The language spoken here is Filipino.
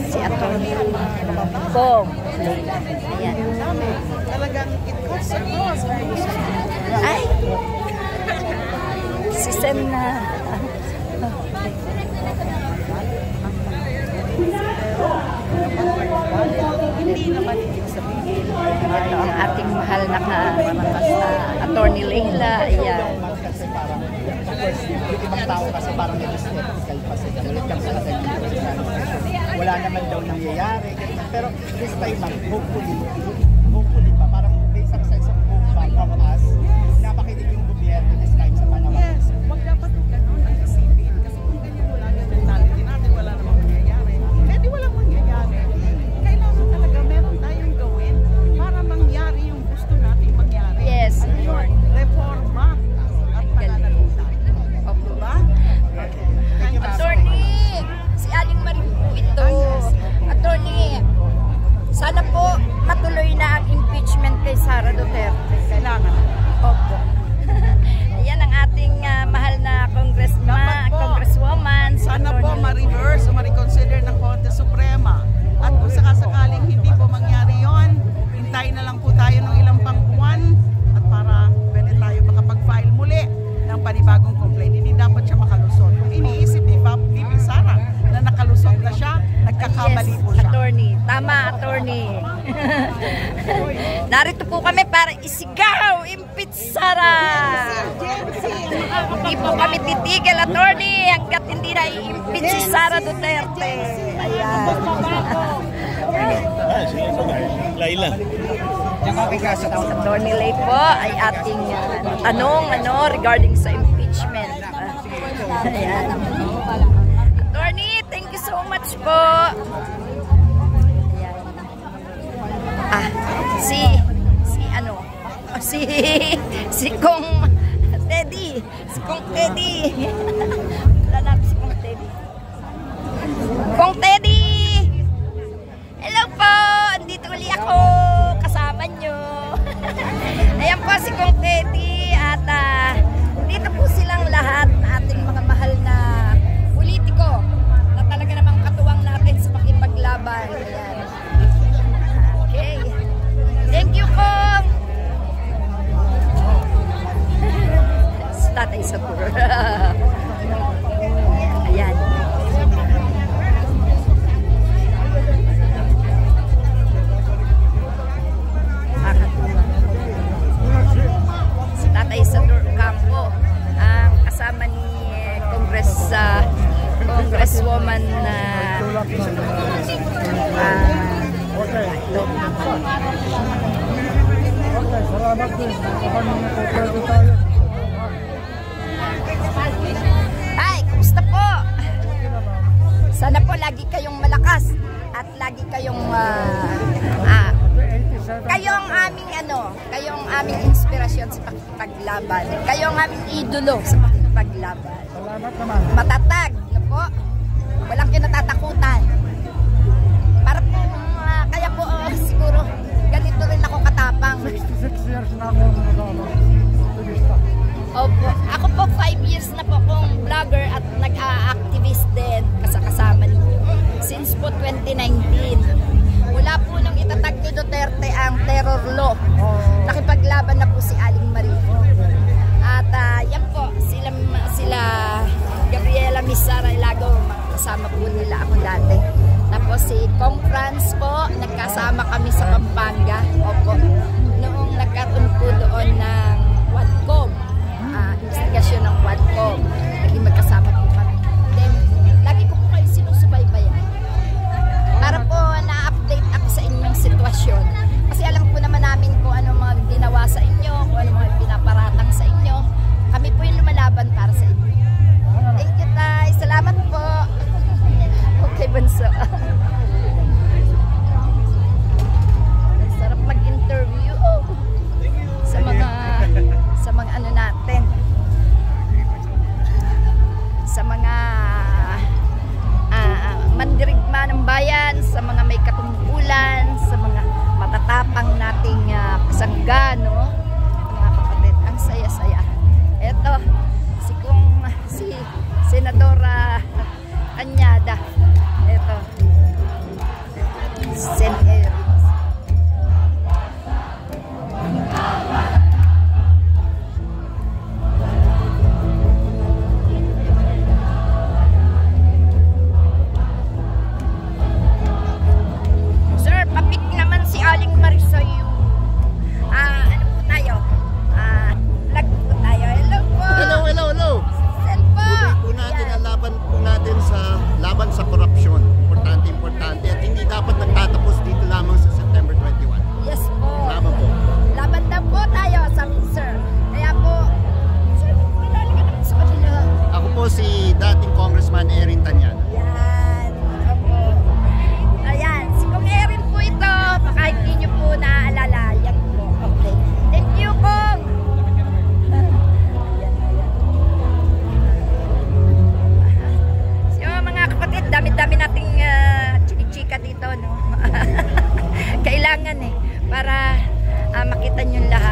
si Atty. Kong. Ayan. Talagang it goes Ay! Si Sen na. hindi naman ibig sabihin. Ito ang ating mahal na Atty. Leila. Ayan. Kasi parang, ibang tao kasi parang may skeptical pa sila. Wala naman daw nangyayari. Pero this time, hopefully pa, parang may some sense of hope ba from us. Napakinig yung gobyerno this time sa panahon. Yes, wag dapat yung ganun ang isipin. Kasi kung ganyan wala yung mentality natin, wala namang mangyayari. Eh di walang mangyayari. Kailangan talaga meron tayong gawin para mangyari yung gusto natin mangyari. Yes, ano yun? Reforma at pananagutan. Diba? Attorney, si Aling Marie po ito. Attorney, sana po matuloy na ang impeachment kay Sara Duterte. Kailangan. Opo. Ayan ang ating mahal na congresswoman. Sana po ma-reverse o ma-reconsider ng Korte Suprema. At kung sakasakaling hindi po mangyari yon, hintayin na lang po tayo ng ilang pang buwan at para pwede tayo makapag-file muli ng panibagong complaint. Hindi dapat siya makalusot. Kung iniisip ni VP Sara na nakalusot na siya, nagkakamali po siya. Attorney. Tama, attorney. Narito po kami para isigaw, impeach Sara. Hindi po kami titigil, attorney, hanggat hindi na i-impeach si Sara Duterte. Ayan. Laila. Attorney Lay po ay ating tanong regarding sa impeachment. Ayan. Attorney, thank you so much po. Ayan. Si Kong Teddy. Si Kong Teddy. Lalap si Kong Teddy. Kong Teddy! Hello po! Andito uli ako. Kasama nyo. Ayan po si Kong Teddy. At dito po silang lahat na ating mga mahal na politiko na talaga namang katuwang natin sa pakipaglaban. Ayan. Okay. Thank you, Kong! Tatay sa tour. Ayan. Si Tatay sa tour Campo ang kasama ni Congresswoman na salamat din. Hi, kumusta po? Sana po lagi kayong malakas at lagi kayong kayong aming kayong aming inspirasyon sa paglaban. Kayong aming idolo sa paglaban. Salamat naman. Matatag, po. Walang kinatatakutan. Para po kaya po siguro ganito rin ako katapang. 66 years na ako aktivista. Opo. Ako po 5 years na po akong vlogger at nag-a-activist din kasama ninyo. Since po 2019. Mula po nung itatag ni Duterte ang terror law. Nakipaglaban na po si Aling Marie. At yan po, sila Gabriela Miss Sara Ilago, kasama po nila ako dati. Tapos si Kong Franz po, nagkasama kami sa Pampanga. Opo. Noong nagkaroon po doon ng Quadcom. Investigasyon ng Quadcom. Naging magkasama po kami. Then, lagi ko po kayo sinusubaybayan. Para po na-update ako sa inyong sitwasyon. Kasi alam po naman namin kung ano mga ginawa sa inyo, kung ano mga pinaparatang sa inyo. Kami po yung lumalaban para sa inyo. Thank you, Tay. Salamat po. Okay, Bunso. Sarap mag-interview sa mga ano natin. Sa mga mandirigma ng bayan, sa mga may katungkulan, sa mga matatapang nating kasangga, no? Mga kapatid, ang saya-saya. Eto, si Senadora Anyada. Eto, St. Eric. Sir, papik naman si Aling Marisoy yung ano po tayo? Vlog po tayo. Hello po! Hello. Sel po! Tuloy po natin ang laban po natin sa korupsyon. Importante. At hindi dapat nagtatapos dito lamang sa September 21. Yes po. Laban po. Laban na po tayo, sabi ni sir. Kaya po, sir, kilala ka naman sa kanila. Ako po si dating Congressman Erin Tanyana. Yan. Opo. Ayan. Si Kong Erin po ito. Baka hindi nyo po naaalala. Yan po. Okay. Thank you, Kong. So, mga kapatid, dami-dami nating chika dito, no? Kailangan para makita nyo lahat.